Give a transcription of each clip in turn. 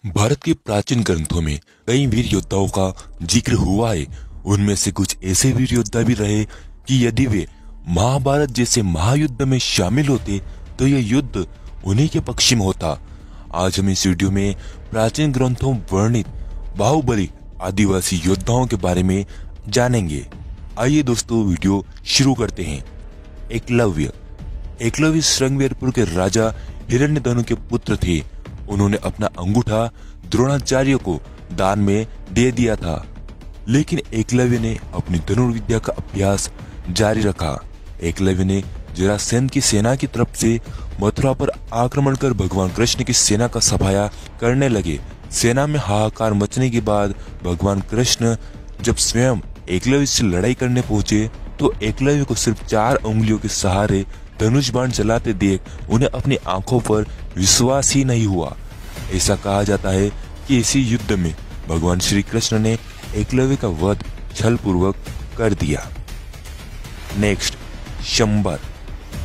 भारत के प्राचीन ग्रंथों में कई वीर योद्धाओं का जिक्र हुआ है। उनमें से कुछ ऐसे वीर योद्धा भी रहे कि यदि वे महाभारत जैसे महायुद्ध में शामिल होते तो यह युद्ध उन्हीं के पक्ष में होता। आज हम इस वीडियो में प्राचीन ग्रंथों वर्णित बाहुबली आदिवासी योद्धाओं के बारे में जानेंगे। आइए दोस्तों वीडियो शुरू करते हैं। एकलव्य श्रृंगवेरपुर के राजा हिरण्यधनु के पुत्र थे। उन्होंने अपना अंगूठा द्रोणाचार्य को दान में दे दिया था, लेकिन एकलव्य ने अपनी धनुर्विद्या का अभ्यास जारी रखा। एकलव्य ने जरासंध की सेना की तरफ से मथुरा पर आक्रमण कर भगवान कृष्ण की सेना का सफाया करने लगे। सेना में हाहाकार मचने के बाद भगवान कृष्ण जब स्वयं एकलव्य से लड़ाई करने पहुंचे तो एकलव्य को सिर्फ 4 उंगलियों के सहारे धनुष बाण चलाते देख उन्हें अपनी आंखों पर विश्वास ही नहीं हुआ। ऐसा कहा जाता है कि इसी युद्ध में भगवान श्री कृष्ण ने एकलव्य का वध छल पूर्वक कर दिया। नेक्स्ट, शंबर।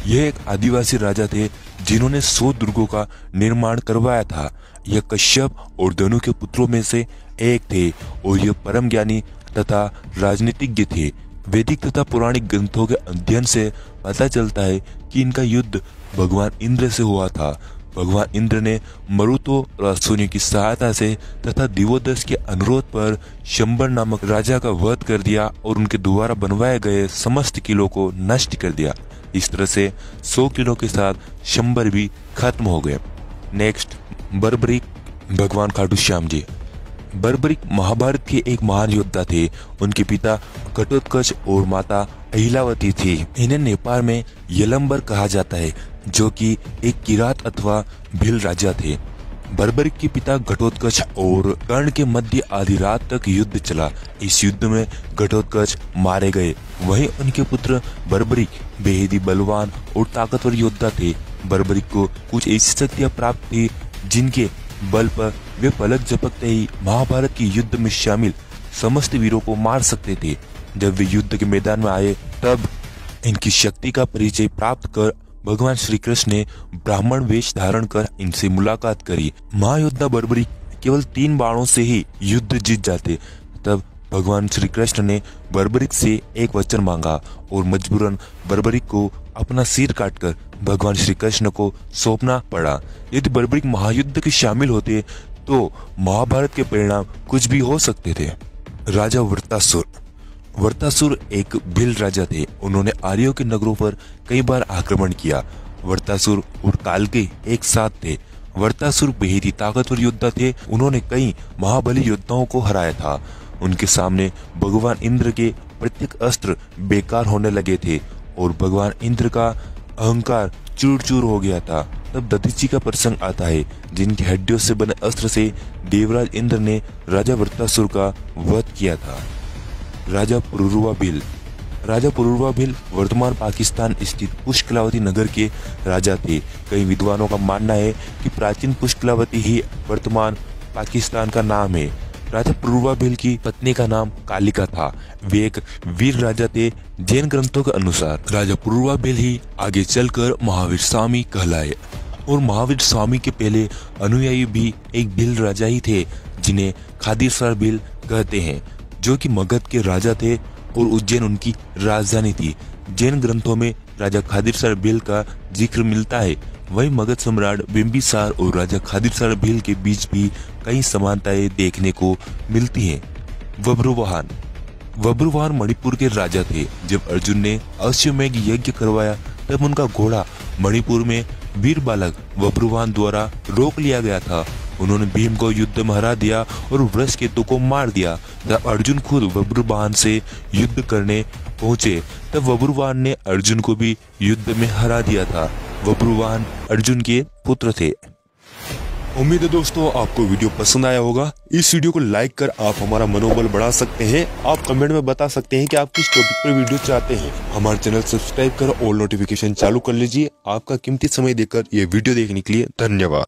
यह एक आदिवासी राजा थे जिन्होंने 100 दुर्गों का निर्माण करवाया था। यह कश्यप और धनु के पुत्रों में से एक थे और यह परम ज्ञानी तथा राजनीतिज्ञ थे। वैदिक तथा पौराणिक ग्रंथों के अध्ययन से पता चलता है कि इनका युद्ध भगवान इंद्र से हुआ था। भगवान इंद्र ने मरुतो और अश्विनी की सहायता से तथा दिवोदस के अनुरोध पर शंबर नामक राजा का वध कर दिया और उनके द्वारा बनवाए गए समस्त किलों को नष्ट कर दिया। इस तरह से 100 किलों के साथ शंबर भी खत्म हो गए। नेक्स्ट, बर्बरीक भगवान खाटू श्याम जी। बर्बरीक महाभारत के एक महान योद्धा थे। उनके पिता घटोत्कच और माता अहिलावती थी। इन्हें नेपाल में यलंबर कहा जाता है, जो कि एक किरात अथवा भील राजा थे। बर्बरीक के पिता घटोत्कच और कर्ण के मध्य आधी रात तक युद्ध चला। इस युद्ध में घटोत्कच मारे गए। वहीं उनके पुत्र बर्बरीक बेहद बलवान और ताकतवर योद्धा थे। बर्बरीक को कुछ ऐसी शक्तियां प्राप्त थी जिनके बल पर वे पलक झपकते ही महाभारत के युद्ध में शामिल समस्त वीरों को मार सकते थे। जब वे युद्ध के मैदान में आए तब इनकी शक्ति का परिचय प्राप्त कर भगवान श्री कृष्ण ने ब्राह्मण वेश धारण कर इनसे मुलाकात करी। महायोद्धा बर्बरीक केवल 3 बाणों से ही युद्ध जीत जाते। तब भगवान श्री कृष्ण ने बर्बरीक से एक वचन मांगा और मजबूरन बर्बरीक को अपना सिर काटकर भगवान श्री कृष्ण को सौंपना पड़ा। यदि बर्बरीक महायुद्ध के शामिल होते तो महाभारत के परिणाम कुछ भी हो सकते थे। राजा वर्तासुर एक भील राजा थे। उन्होंने आर्यों के नगरों पर कई बार आक्रमण किया। वर्तासुर और कालके एक साथ थे। वर्तासुर बेहद ही ताकतवर योद्धा थे। उन्होंने कई महाबली योद्धाओं को हराया था। उनके सामने भगवान इंद्र के प्रत्येक अस्त्र बेकार होने लगे थे और भगवान इंद्र का अहंकार चूर चूर हो गया था। तब दधीची का प्रसंग आता है, जिनकी हड्डियों से बने अस्त्र से देवराज इंद्र ने राजा वर्तासुर का वध किया था। राजा पुरुरवा भील वर्तमान पाकिस्तान स्थित पुष्कलावती नगर के राजा थे। कई विद्वानों का मानना है कि प्राचीन पुष्कलावती ही वर्तमान पाकिस्तान का नाम है। राजा पुरुरवा भील की पत्नी का नाम कालिका था। वे एक वीर राजा थे। जैन ग्रंथों के अनुसार राजा पुरुरवा भील ही आगे चलकर महावीर स्वामी कहलाए और महावीर स्वामी के पहले अनुयायी भी एक भील राजा ही थे, जिन्हें खादीसर भील कहते हैं, जो कि मगध के राजा थे और उज्जैन उनकी राजधानी थी। जैन ग्रंथों में राजा खादीसर भील का जिक्र मिलता है। वहीं मगध सम्राट बिंबिसार और राजा खादीसर भील के बीच भी कई समानताएं देखने को मिलती हैं। बब्रुवाहन मणिपुर के राजा थे। जब अर्जुन ने अश्वमेध यज्ञ करवाया तब उनका घोड़ा मणिपुर में वीर बालक बब्रुवाहन द्वारा रोक लिया गया था। उन्होंने भीम को युद्ध में हरा दिया और वृषकेतु को मार दिया। जब अर्जुन खुद बब्रुवाहन से युद्ध करने पहुंचे तब बब्रुवाहन ने अर्जुन को भी युद्ध में हरा दिया था। बब्रुवाहन अर्जुन के पुत्र थे। उम्मीद है दोस्तों आपको वीडियो पसंद आया होगा। इस वीडियो को लाइक कर आप हमारा मनोबल बढ़ा सकते हैं। आप कमेंट में बता सकते हैं कि आप किस टॉपिक पर वीडियो चाहते हैं। हमारे चैनल सब्सक्राइब कर ऑल नोटिफिकेशन चालू कर लीजिए। आपका कीमती समय देकर ये वीडियो देखने के लिए धन्यवाद।